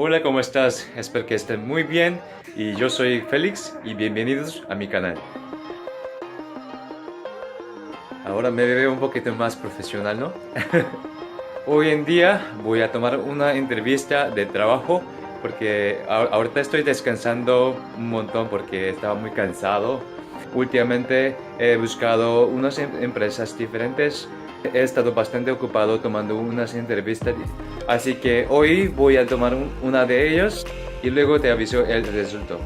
Hola, ¿cómo estás? Espero que estén muy bien y yo soy Félix y bienvenidos a mi canal. Ahora me veo un poquito más profesional, ¿no? Hoy en día voy a tomar una entrevista de trabajo porque ahorita estoy descansando un montón porque estaba muy cansado. Últimamente he buscado unas empresas diferentes. He estado bastante ocupado tomando unas entrevistas. Así que hoy voy a tomar una de ellas y luego te aviso el resultado.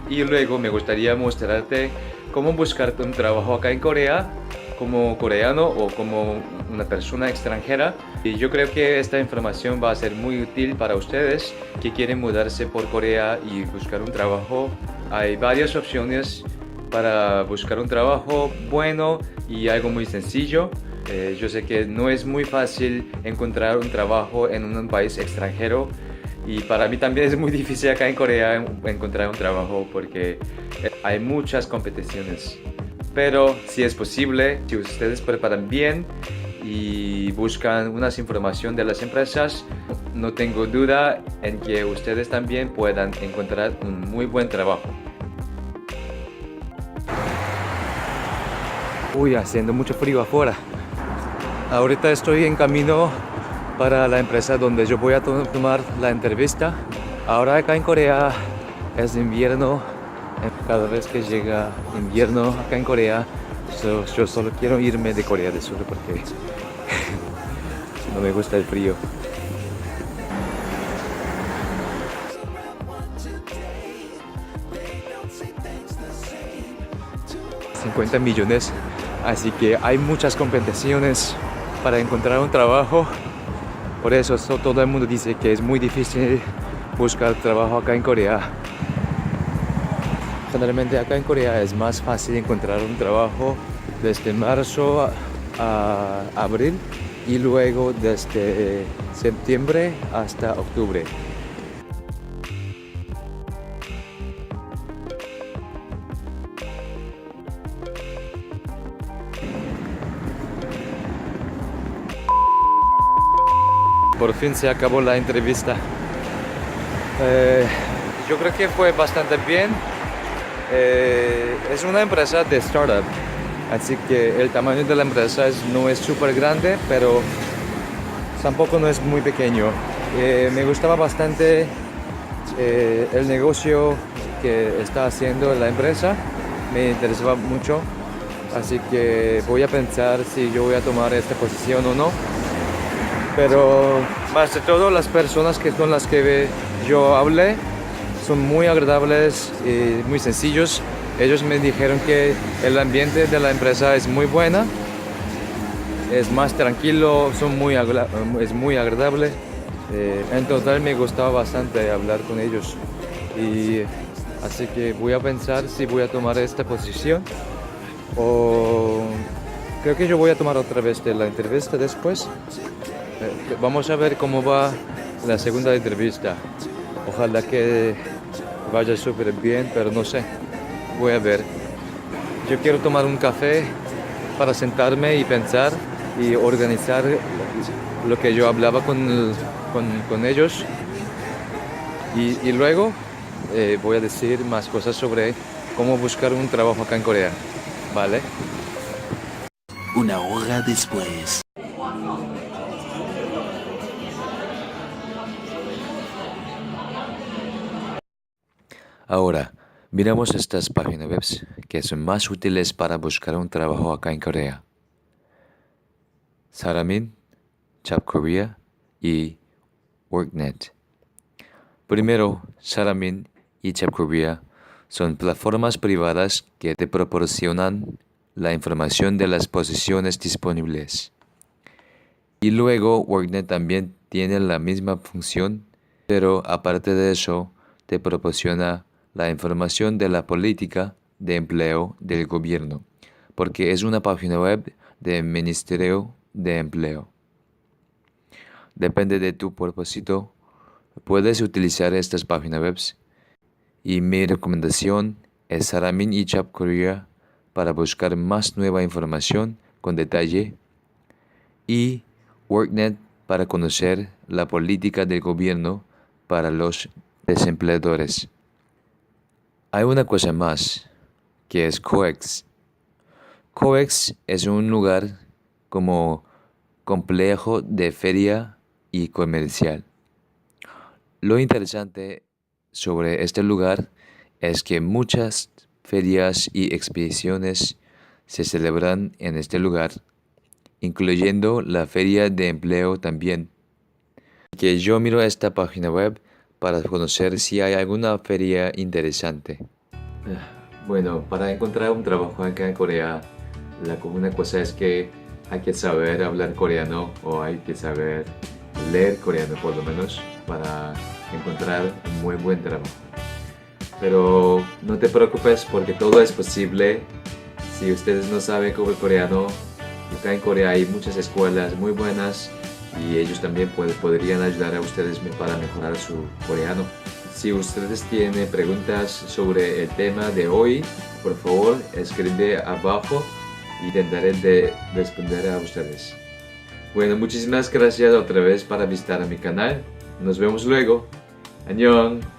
Y luego me gustaría mostrarte cómo buscar un trabajo acá en Corea como coreano o como una persona extranjera. Y yo creo que esta información va a ser muy útil para ustedes que quieren mudarse por Corea y buscar un trabajo. Hay varias opciones para buscar un trabajo bueno y algo muy sencillo. Yo sé que no es muy fácil encontrar un trabajo en un país extranjero y para mí también es muy difícil acá en Corea encontrar un trabajo porque hay muchas competiciones. Pero si es posible, si ustedes preparan bien y buscan unas información de las empresas, no tengo duda en que ustedes también puedan encontrar un muy buen trabajo. Uy, haciendo mucho frío afuera. Ahorita estoy en camino para la empresa donde yo voy a tomar la entrevista. Ahora acá en Corea es invierno. Cada vez que llega invierno acá en Corea, yo solo quiero irme de Corea del Sur porque no me gusta el frío. 50 millones, así que hay muchas competiciones para encontrar un trabajo. Por eso todo el mundo dice que es muy difícil buscar trabajo acá en Corea. Generalmente acá en Corea es más fácil encontrar un trabajo desde marzo a abril y luego desde septiembre hasta octubre. Por fin se acabó la entrevista. Yo creo que fue bastante bien. Es una empresa de startup, así que el tamaño de la empresa no es súper grande, pero tampoco no es muy pequeño. Me gustaba bastante el negocio que está haciendo la empresa, me interesaba mucho, así que voy a pensar si yo voy a tomar esta posición o no. Pero más de todo, las personas con las que yo hablé son muy agradables y muy sencillos. Ellos me dijeron que el ambiente de la empresa es muy buena, es más tranquilo, es muy agradable. En total me gustaba bastante hablar con ellos. Y así que voy a pensar si voy a tomar esta posición o creo que yo voy a tomar otra vez de la entrevista después. Vamos a ver cómo va la segunda entrevista. Ojalá que vaya súper bien, pero no sé. Voy a ver. Yo quiero tomar un café para sentarme y pensar y organizar lo que yo hablaba con ellos. Y luego voy a decir más cosas sobre cómo buscar un trabajo acá en Corea. ¿Vale? Una hora después. Ahora, miramos estas páginas web que son más útiles para buscar un trabajo acá en Corea. Saramin, Job Korea y Worknet. Primero, Saramin y Job Korea son plataformas privadas que te proporcionan la información de las posiciones disponibles. Y luego, Worknet también tiene la misma función, pero aparte de eso, te proporciona la información de la política de empleo del gobierno, porque es una página web del Ministerio de Empleo. Depende de tu propósito, puedes utilizar estas páginas web y mi recomendación es Saramin y Job Korea para buscar más nueva información con detalle y Worknet para conocer la política del gobierno para los desempleadores. Hay una cosa más, que es COEX. COEX es un lugar como complejo de feria y comercial. Lo interesante sobre este lugar es que muchas ferias y expediciones se celebran en este lugar, incluyendo la feria de empleo también. Que yo miro esta página web para conocer si hay alguna feria interesante. Bueno, para encontrar un trabajo acá en Corea, una cosa es que hay que saber hablar coreano o hay que saber leer coreano por lo menos para encontrar un muy buen trabajo. Pero no te preocupes porque todo es posible. Si ustedes no saben coreano, acá en Corea hay muchas escuelas muy buenas y ellos también podrían ayudar a ustedes para mejorar su coreano. Si ustedes tienen preguntas sobre el tema de hoy, por favor escribe abajo y intentaré de responder a ustedes. Bueno, muchísimas gracias otra vez para visitar a mi canal. Nos vemos luego. ¡Annyeong!